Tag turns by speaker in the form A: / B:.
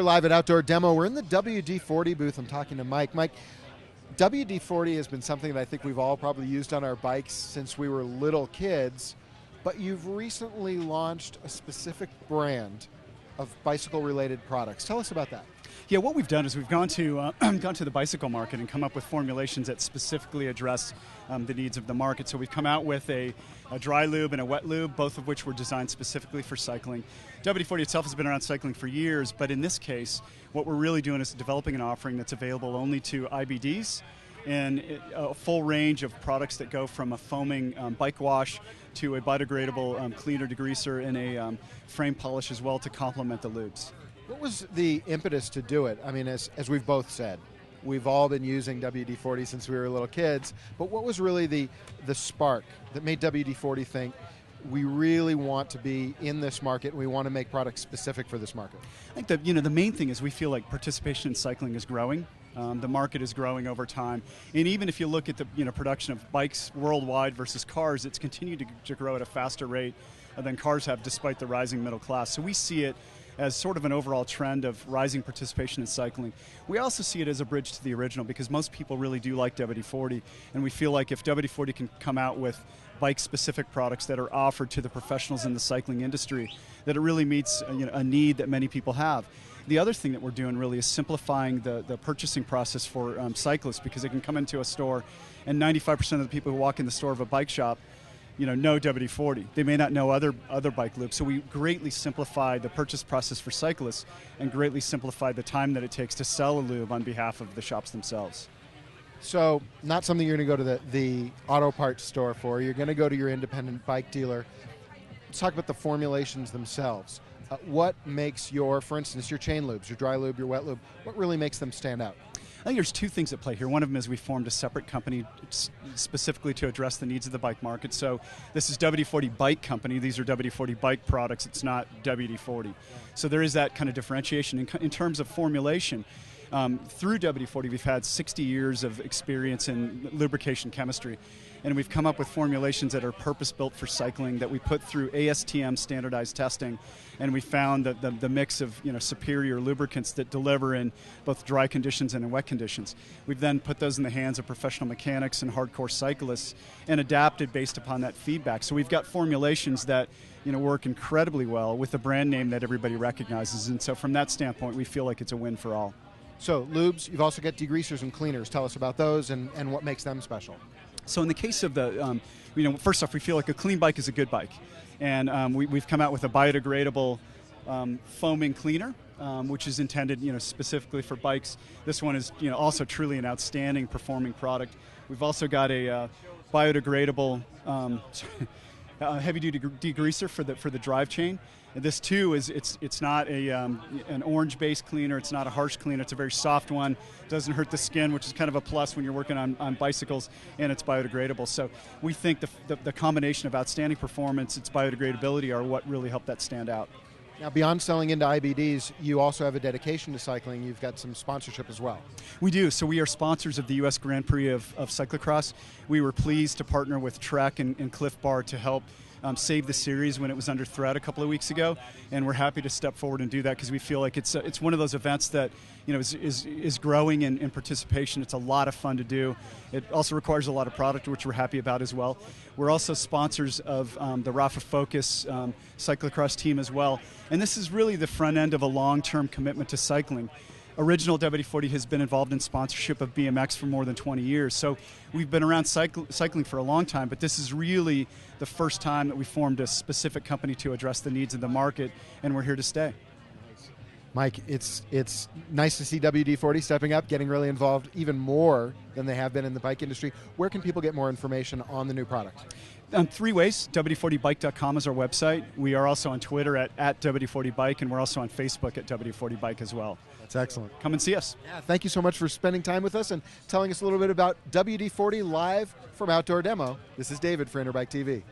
A: live at Outdoor Demo. We're in the WD-40 booth. I'm talking to Mike. Mike, WD-40 has been something that I think we've all probably used on our bikes since we were little kids, but you've recently launched a specific brand of bicycle-related products. Tell us about that.
B: Yeah, what we've done is we've gone to the bicycle market and come up with formulations that specifically address the needs of the market. So we've come out with a dry lube and a wet lube, both of which were designed specifically for cycling. WD-40 itself has been around cycling for years, but in this case, what we're really doing is developing an offering that's available only to IBDs and a full range of products that go from a foaming bike wash to a biodegradable cleaner degreaser and a frame polish as well to complement the lubes.
A: What was the impetus to do it? I mean, as we've both said, we've all been using WD-40 since we were little kids, but what was really the spark that made WD-40 think, we really want to be in this market and we want to make products specific for this market?
B: I think that the main thing is we feel like participation in cycling is growing. The market is growing over time, and even if you look at the production of bikes worldwide versus cars, it's continued to grow at a faster rate than cars have, despite the rising middle class. So we see it as sort of an overall trend of rising participation in cycling. We also see it as a bridge to the original because most people really do like WD-40, and we feel like if WD-40 can come out with bike-specific products that are offered to the professionals in the cycling industry, that it really meets a need that many people have. The other thing that we're doing really is simplifying the purchasing process for cyclists, because they can come into a store and 95% of the people who walk in the store of a bike shop know WD-40. They may not know other bike lubes. So we greatly simplify the purchase process for cyclists and greatly simplify the time that it takes to sell a lube on behalf of the shops themselves.
A: So not something you're going to go to the auto parts store for. You're going to go to your independent bike dealer. Let's talk about the formulations themselves. What makes for instance, your chain lubes, your dry lube, your wet lube, what really makes them stand out?
B: I think there's two things at play here. One of them is we formed a separate company specifically to address the needs of the bike market. So this is WD-40 Bike Company. These are WD-40 bike products. It's not WD-40. So there is that kind of differentiation. In terms of formulation, through WD-40, we've had 60 years of experience in lubrication chemistry, and we've come up with formulations that are purpose-built for cycling that we put through ASTM standardized testing, and we found that the mix of superior lubricants that deliver in both dry conditions and in wet conditions. We've then put those in the hands of professional mechanics and hardcore cyclists and adapted based upon that feedback. So we've got formulations that work incredibly well with a brand name that everybody recognizes, and so from that standpoint, we feel like it's a win for all.
A: So lubes, you've also got degreasers and cleaners. Tell us about those and what makes them special.
B: So in the case of the, first off, we feel like a clean bike is a good bike. And we've come out with a biodegradable foaming cleaner, which is intended specifically for bikes. This one is also truly an outstanding performing product. We've also got a biodegradable heavy-duty degreaser for the drive chain. And this too it's not an orange-based cleaner. It's not a harsh cleaner. It's a very soft one. It doesn't hurt the skin, which is kind of a plus when you're working on bicycles, and it's biodegradable. So we think the combination of outstanding performance, its biodegradability, are what really help that stand out.
A: Now, beyond selling into IBDs, you also have a dedication to cycling. You've got some sponsorship as well.
B: We do. So we are sponsors of the U.S. Grand Prix of cyclocross. We were pleased to partner with Trek and Cliff Bar to help save the series when it was under threat a couple of weeks ago, and we're happy to step forward and do that because we feel like it's one of those events that is growing in participation. It's a lot of fun to do. It also requires a lot of product, which we're happy about as well. We're also sponsors of the Rafa Focus cyclocross team as well, and this is really the front end of a long-term commitment to cycling. Original WD-40 has been involved in sponsorship of BMX for more than 20 years. So we've been around cycling for a long time, but this is really the first time that we formed a specific company to address the needs of the market, and we're here to stay.
A: Mike, it's nice to see WD-40 stepping up, getting really involved even more than they have been in the bike industry. Where can people get more information on the new product?
B: Three ways. WD40bike.com is our website. We are also on Twitter at WD40bike, and we're also on Facebook at WD40bike as well.
A: That's excellent.
B: Come and see us.
A: Yeah, thank you so much for spending time with us and telling us a little bit about WD-40 live from Outdoor Demo. This is David for Interbike TV.